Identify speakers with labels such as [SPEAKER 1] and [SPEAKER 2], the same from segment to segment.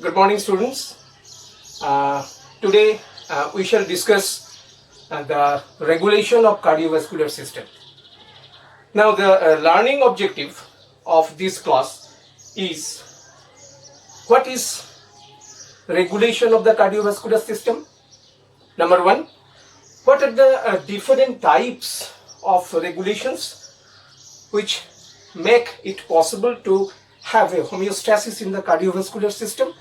[SPEAKER 1] Good morning, students. Today we shall discuss the regulation of cardiovascular system. Now, the learning objective of this class is what is regulation of the cardiovascular system? Number one, what are the different types of regulations which make it possible to have a homeostasis in the cardiovascular system?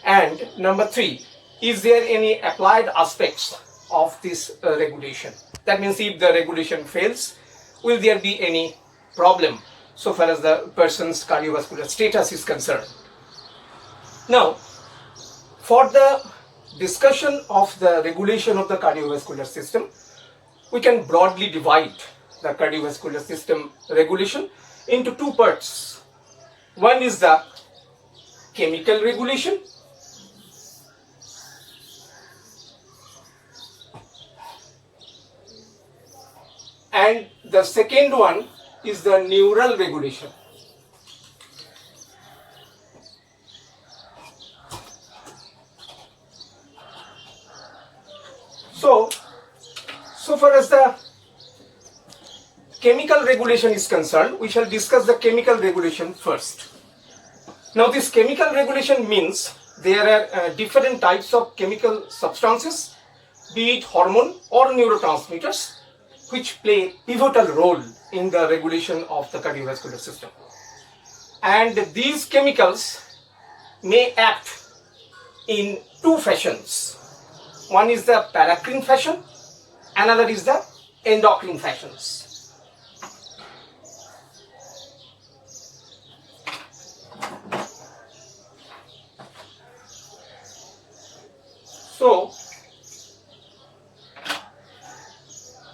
[SPEAKER 1] And number three, is there any applied aspects of this regulation? That means if the regulation fails, will there be any problem so far as the person's cardiovascular status is concerned? Now, for the discussion of the regulation of the cardiovascular system, we can broadly divide the cardiovascular system regulation into two parts. One is the chemical regulation, and the second one is the neural regulation. So far as the chemical regulation is concerned, we shall discuss the chemical regulation first. Now, this chemical regulation means there are different types of chemical substances, be it hormone or neurotransmitters, which play pivotal role in the regulation of the cardiovascular system. And these chemicals may act in two fashions. One is the paracrine fashion, another is the endocrine fashions. So,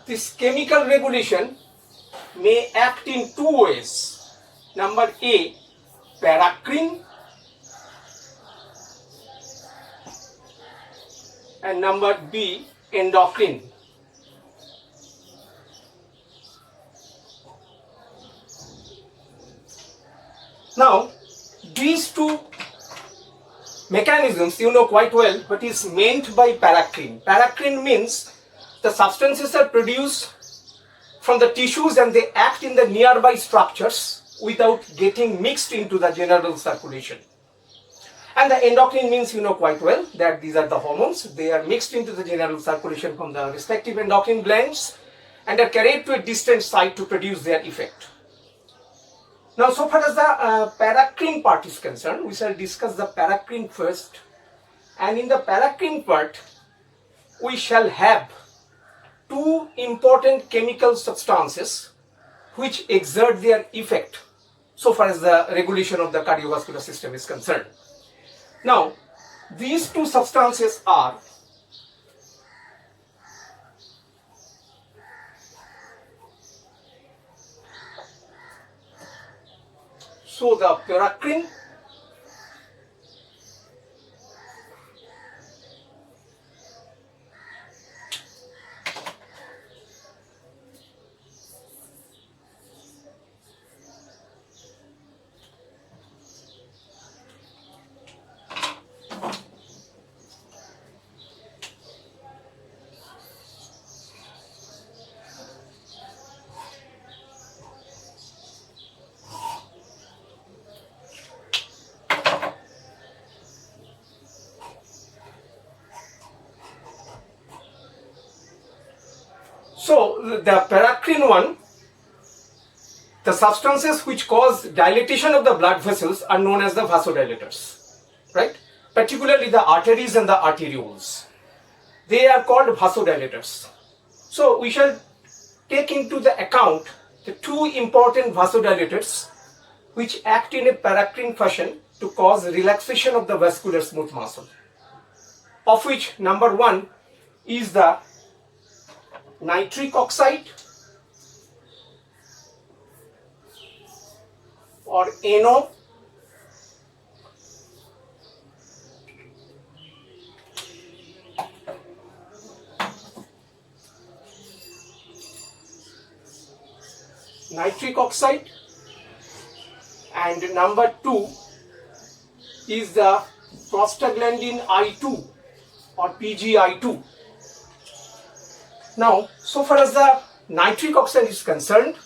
[SPEAKER 1] this chemical regulation may act in two ways. Number A, paracrine, and number B, endocrine. Now, these two mechanisms you know quite well what is meant by paracrine. Paracrine means the substances are produced from the tissues and they act in the nearby structures without getting mixed into the general circulation. And the endocrine means you know quite well that these are the hormones. They are mixed into the general circulation from the respective endocrine glands and are carried to a distant site to produce their effect. Now, so far as the paracrine part is concerned, we shall discuss the paracrine first. And in the paracrine part, we shall have two important chemical substances which exert their effect so far as the regulation of the cardiovascular system is concerned. Now, these two substances are the paracrine So, the paracrine one, the substances which cause dilatation of the blood vessels are known as the vasodilators, right? Particularly the arteries and the arterioles. They are called vasodilators. So, we shall take into the account the two important vasodilators which act in a paracrine fashion to cause relaxation of the vascular smooth muscle, of which number one is the nitric oxide or NO, nitric oxide, and number 2 is the prostaglandin I2 or PGI2. Now, so far as the nitric oxide is concerned,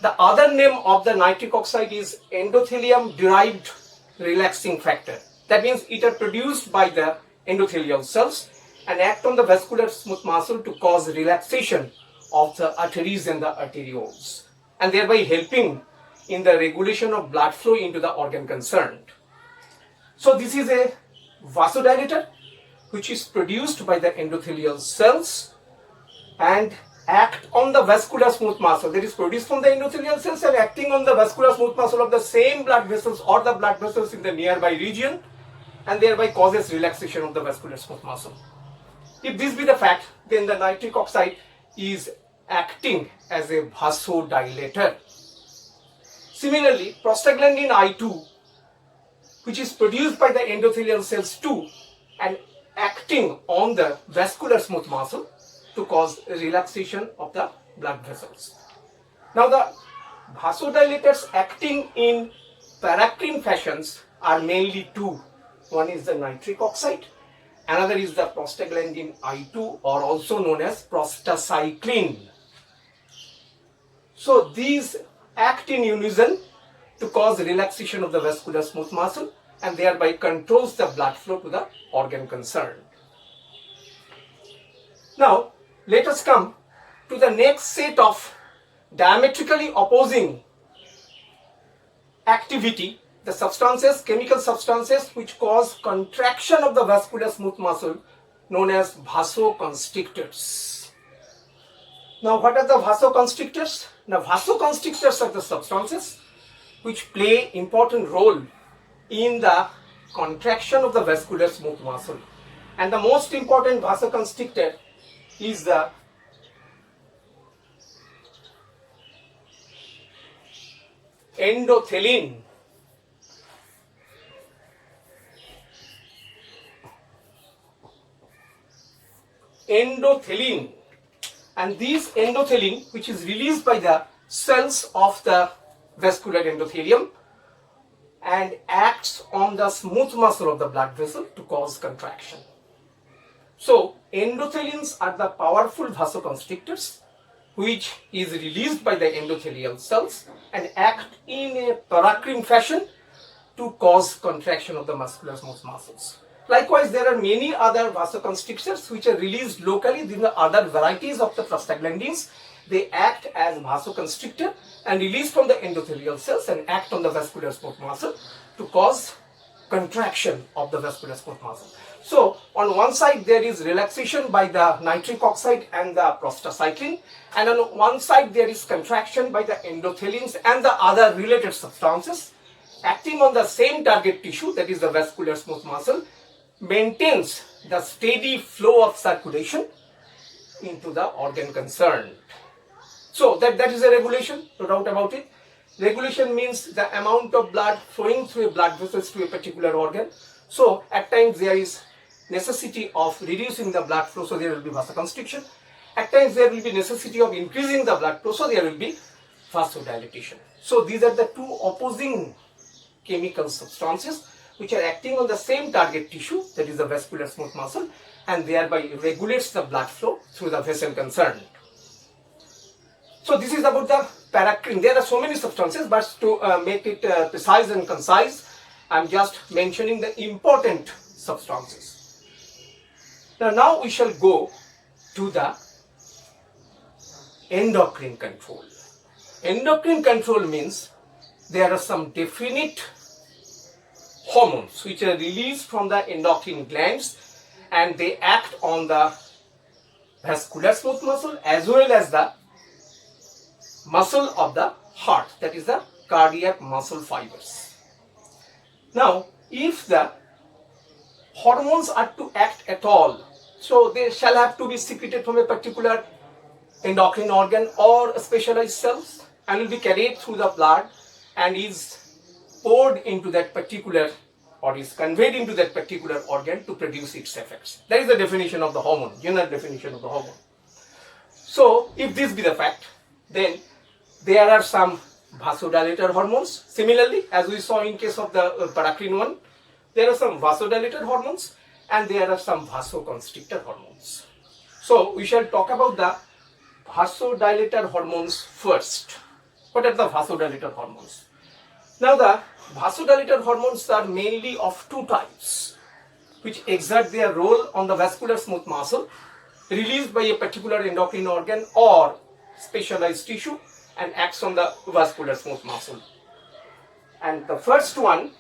[SPEAKER 1] the other name of the nitric oxide is endothelium derived relaxing factor. That means it are produced by the endothelial cells and act on the vascular smooth muscle to cause relaxation of the arteries and the arterioles, and thereby helping in the regulation of blood flow into the organ concerned. So this is a vasodilator which is produced by the endothelial cells and act on the vascular smooth muscle, that is produced from the endothelial cells and acting on the vascular smooth muscle of the same blood vessels or the blood vessels in the nearby region, and thereby causes relaxation of the vascular smooth muscle. If this be the fact, then the nitric oxide is acting as a vasodilator. Similarly, prostaglandin I2, which is produced by the endothelial cells too and acting on the vascular smooth muscle to cause relaxation of the blood vessels. Now, the vasodilators acting in paracrine fashions are mainly two. One is the nitric oxide, another is the prostaglandin I2, or also known as prostacyclin. So these act in unison to cause relaxation of the vascular smooth muscle and thereby controls the blood flow to the organ concerned. Now, let us come to the next set of diametrically opposing activity, the substances, chemical substances which cause contraction of the vascular smooth muscle, known as vasoconstrictors. Now, what are the vasoconstrictors? Now, vasoconstrictors are the substances which play important role in the contraction of the vascular smooth muscle, and the most important vasoconstrictor is the endothelin. Endothelin, and this endothelin, which is released by the cells of the vascular endothelium and acts on the smooth muscle of the blood vessel to cause contraction. So, endothelins are the powerful vasoconstrictors which is released by the endothelial cells and act in a paracrine fashion to cause contraction of the muscular smooth muscles. Likewise, there are many other vasoconstrictors which are released locally. These are other varieties of the prostaglandins. They act as vasoconstrictor and release from the endothelial cells and act on the vascular smooth muscle to cause contraction of the vascular smooth muscle. So, on one side there is relaxation by the nitric oxide and the prostacyclin, and on one side there is contraction by the endothelins and the other related substances acting on the same target tissue, that is the vascular smooth muscle, maintains the steady flow of circulation into the organ concerned. So that is a regulation, no doubt about it. Regulation means the amount of blood flowing through a blood vessels to a particular organ. So at times there is necessity of reducing the blood flow, so there will be vasoconstriction. At times there will be necessity of increasing the blood flow, so there will be vasodilatation. So these are the two opposing chemical substances which are acting on the same target tissue, that is the vascular smooth muscle, and thereby regulates the blood flow through the vessel concerned. So this is about the paracrine. There are so many substances, but to make it precise and concise, I am just mentioning the important substances. Now we shall go to the endocrine control. Endocrine control means there are some definite hormones which are released from the endocrine glands and they act on the vascular smooth muscle as well as the muscle of the heart, that is the cardiac muscle fibers. Now, if the hormones are to act at all, so they shall have to be secreted from a particular endocrine organ or specialized cells and will be carried through the blood and is poured into that particular or is conveyed into that particular organ to produce its effects. That is the definition of the hormone, general definition of the hormone. So, if this be the fact, then there are some vasodilator hormones. Similarly, as we saw in case of the paracrine one, There are some vasodilator hormones and there are some vasoconstrictor hormones. So we shall talk about the vasodilator hormones first. What are the vasodilator hormones? Now the vasodilator hormones are mainly of two types, which exert their role on the vascular smooth muscle released by a particular endocrine organ or specialized tissue and acts on the vascular smooth muscle. And the first one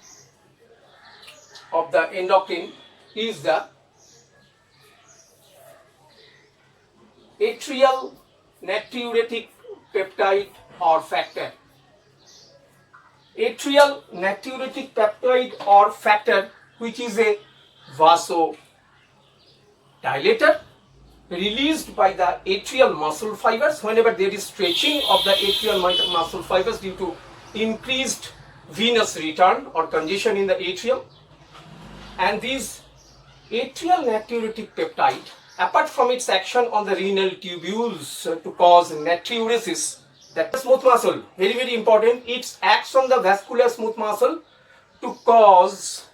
[SPEAKER 1] of the endocrine is the atrial natriuretic peptide or factor. Atrial natriuretic peptide or factor, which is a vasodilator released by the atrial muscle fibers whenever there is stretching of the atrial muscle fibers due to increased venous return or congestion in the atrium. And this atrial natriuretic peptide, apart from its action on the renal tubules to cause natriuresis, that smooth muscle, very very important, it acts on the vascular smooth muscle to cause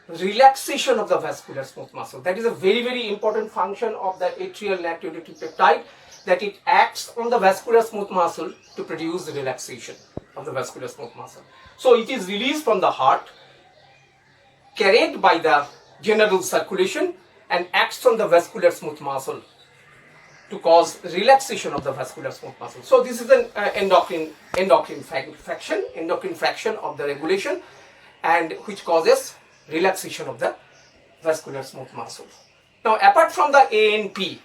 [SPEAKER 1] relaxation of the vascular smooth muscle. That is a very very important function of the atrial natriuretic peptide, that it acts on the vascular smooth muscle to produce relaxation of the vascular smooth muscle. So it is released from the heart, carried by the general circulation and acts on the vascular smooth muscle to cause relaxation of the vascular smooth muscle. So this is an endocrine fraction of the regulation, and which causes relaxation of the vascular smooth muscle. Now apart from the ANP,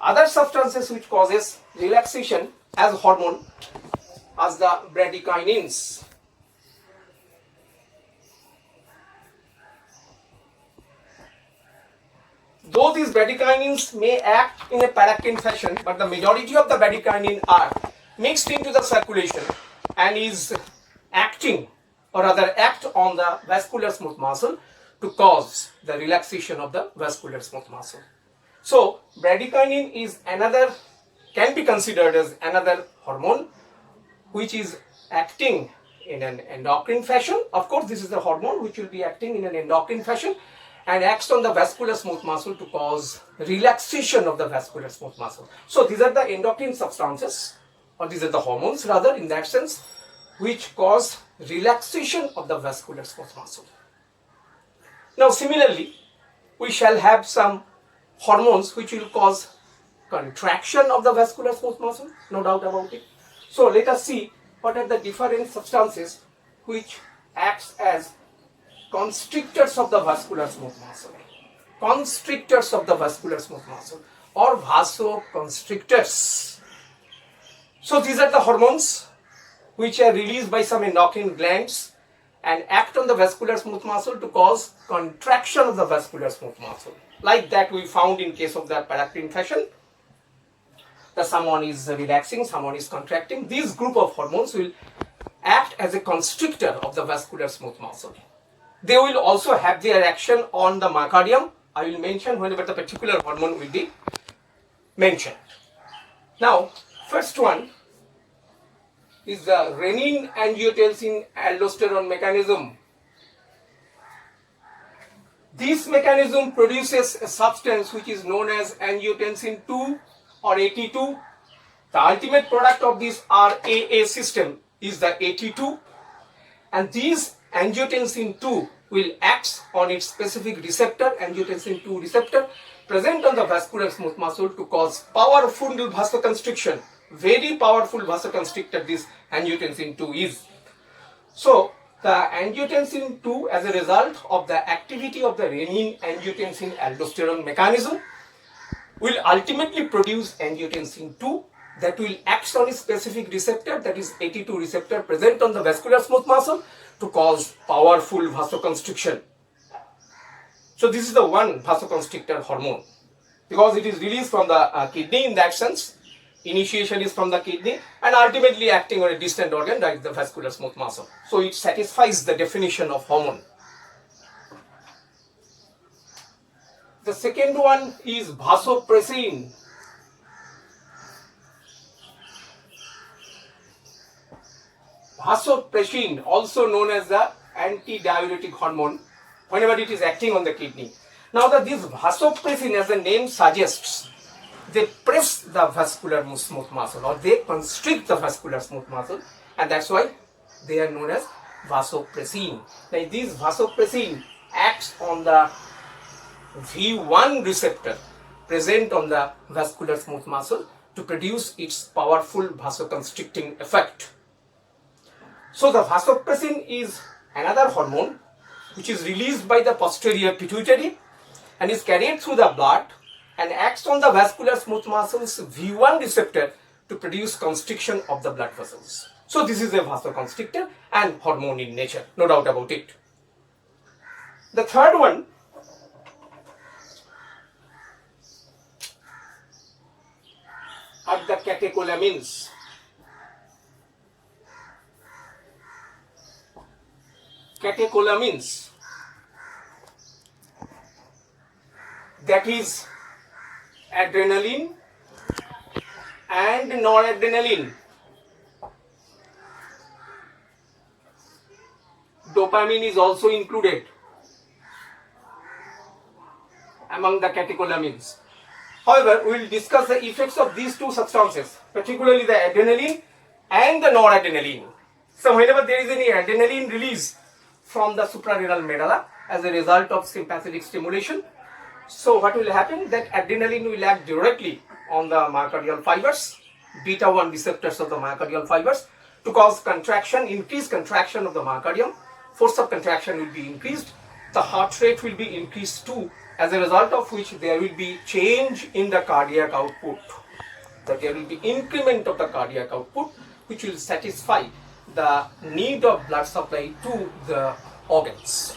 [SPEAKER 1] other substances which causes relaxation as hormone as the bradykinins. Though these bradykinins may act in a paracrine fashion, but the majority of the bradykinin are mixed into the circulation and is acting, or rather act on the vascular smooth muscle to cause the relaxation of the vascular smooth muscle. So bradykinin is another, can be considered as another hormone which is acting in an endocrine fashion. Of course, this is the hormone which will be acting in an endocrine fashion and acts on the vascular smooth muscle to cause relaxation of the vascular smooth muscle. So these are the endocrine substances, or these are the hormones rather in that sense, which cause relaxation of the vascular smooth muscle. Now similarly, we shall have some hormones which will cause contraction of the vascular smooth muscle, no doubt about it. So let us see what are the different substances which acts as constrictors of the vascular smooth muscle. Constrictors of the vascular smooth muscle or vasoconstrictors. So these are the hormones which are released by some endocrine glands and act on the vascular smooth muscle to cause contraction of the vascular smooth muscle. Like that we found in case of the paracrine fashion. That someone is relaxing, someone is contracting. These group of hormones will act as a constrictor of the vascular smooth muscle. They will also have their action on the myocardium. I will mention whenever the particular hormone will be mentioned. Now, first one is the renin-angiotensin-aldosterone mechanism. This mechanism produces a substance which is known as angiotensin 2 or AT2. The ultimate product of this RAA system is the AT2, and these angiotensin 2 will act on its specific receptor, angiotensin 2 receptor, present on the vascular smooth muscle to cause powerful vasoconstriction. Very powerful vasoconstrictor this angiotensin 2 is. So the angiotensin 2, as a result of the activity of the renin-angiotensin-aldosterone mechanism, will ultimately produce angiotensin 2 that will act on a specific receptor, that is AT2 receptor present on the vascular smooth muscle to cause powerful vasoconstriction. So this is the one vasoconstrictor hormone because it is released from the kidney in that sense. Initiation is from the kidney and ultimately acting on a distant organ like the vascular smooth muscle. So it satisfies the definition of hormone. The second one is Vasopressin. Vasopressin, also known as the antidiuretic hormone, whenever it is acting on the kidney. Now this vasopressin, as the name suggests, they press the vascular smooth muscle, or they constrict the vascular smooth muscle, and that's why they are known as vasopressin. Now this vasopressin acts on the V1 receptor present on the vascular smooth muscle to produce its powerful vasoconstricting effect. So the vasopressin is another hormone which is released by the posterior pituitary and is carried through the blood and acts on the vascular smooth muscles V1 receptor to produce constriction of the blood vessels. So this is a vasoconstrictor and hormone in nature, no doubt about it. The third one are the catecholamines. Catecholamines, that is adrenaline and noradrenaline. Dopamine is also included among the catecholamines. However, we will discuss the effects of these two substances, particularly the adrenaline and the noradrenaline. So whenever there is any adrenaline release from the suprarenal medulla as a result of sympathetic stimulation, so what will happen? That adrenaline will act directly on the myocardial fibers, beta 1 receptors of the myocardial fibers, to cause contraction, increased contraction of the myocardium. Force of contraction will be increased, the heart rate will be increased too, as a result of which there will be change in the cardiac output. That there will be increment of the cardiac output which will satisfy the need of blood supply to the organs.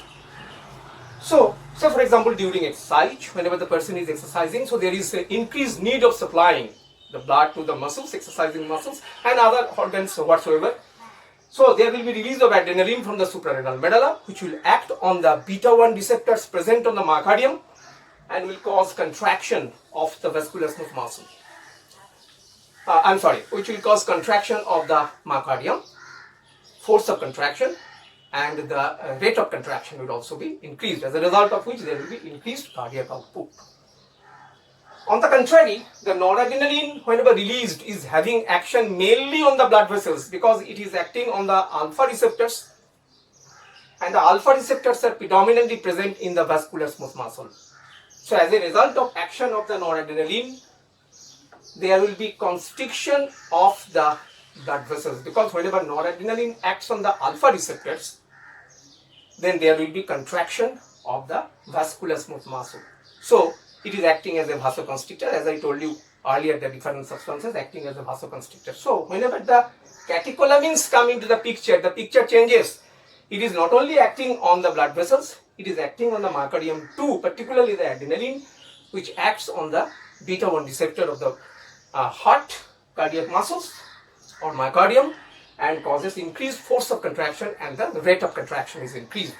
[SPEAKER 1] So for example, during exercise, whenever the person is exercising, so there is an increased need of supplying the blood to the muscles, exercising muscles and other organs whatsoever. So there will be release of adrenaline from the suprarenal medulla which will act on the beta 1 receptors present on the myocardium and will cause contraction of the vascular smooth muscle. Which will cause contraction of the myocardium, force of contraction, and the rate of contraction will also be increased, as a result of which there will be increased cardiac output. On the contrary, the noradrenaline, whenever released, is having action mainly on the blood vessels because it is acting on the alpha receptors, and the alpha receptors are predominantly present in the vascular smooth muscle. So as a result of action of the noradrenaline, there will be constriction of the blood vessels, because whenever noradrenaline acts on the alpha receptors, then there will be contraction of the vascular smooth muscle. So it is acting as a vasoconstrictor, as I told you earlier, the different substances acting as a vasoconstrictor. So whenever the catecholamines come into the picture changes. It is not only acting on the blood vessels, it is acting on the myocardium too, particularly the adrenaline, which acts on the beta 1 receptor of the heart, cardiac muscles or myocardium, and causes increased force of contraction, and the rate of contraction is increased.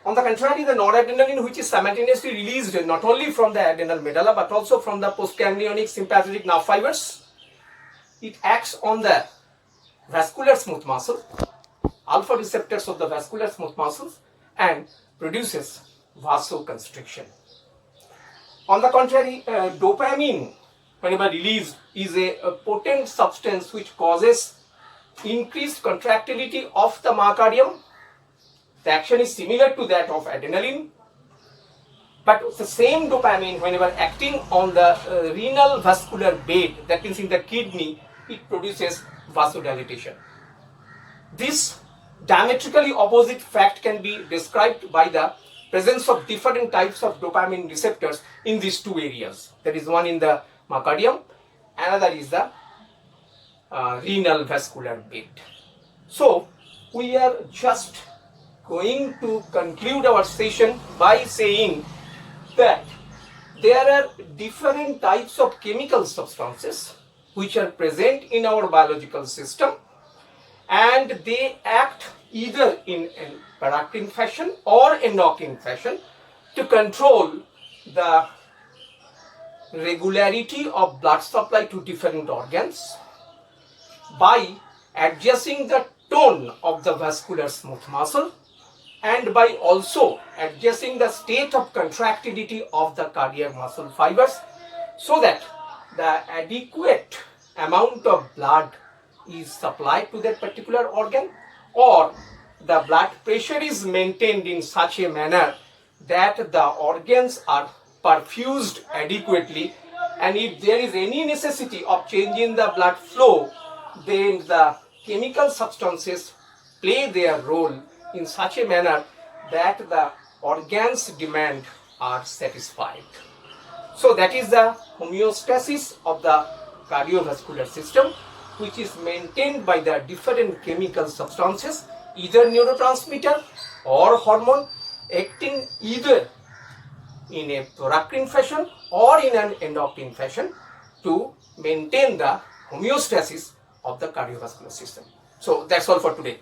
[SPEAKER 1] On the contrary, the noradrenaline, which is simultaneously released not only from the adrenal medulla but also from the postganglionic sympathetic nerve fibers, it acts on the vascular smooth muscle, alpha receptors of the vascular smooth muscles, and produces vasoconstriction. On the contrary, dopamine, whenever released, is a potent substance which causes increased contractility of the myocardium. The action is similar to that of adrenaline, but the same dopamine, whenever acting on the renal vascular bed, that means in the kidney, it produces vasodilatation. This diametrically opposite fact can be described by the presence of different types of dopamine receptors in these two areas. There is one in the myocardium, another is the renal vascular bed. So we are just going to conclude our session by saying that there are different types of chemical substances which are present in our biological system, and they act either in a paracrine fashion or endocrine fashion to control the regularity of blood supply to different organs by adjusting the tone of the vascular smooth muscle and by also adjusting the state of contractility of the cardiac muscle fibers so that the adequate amount of blood is supplied to that particular organ, or the blood pressure is maintained in such a manner that the organs are perfused adequately, and if there is any necessity of changing the blood flow, then the chemical substances play their role in such a manner that the organs' demand are satisfied. So that is the homeostasis of the cardiovascular system, which is maintained by the different chemical substances, either neurotransmitter or hormone, acting either in a paracrine fashion or in an endocrine fashion to maintain the homeostasis of the cardiovascular system. So that's all for today.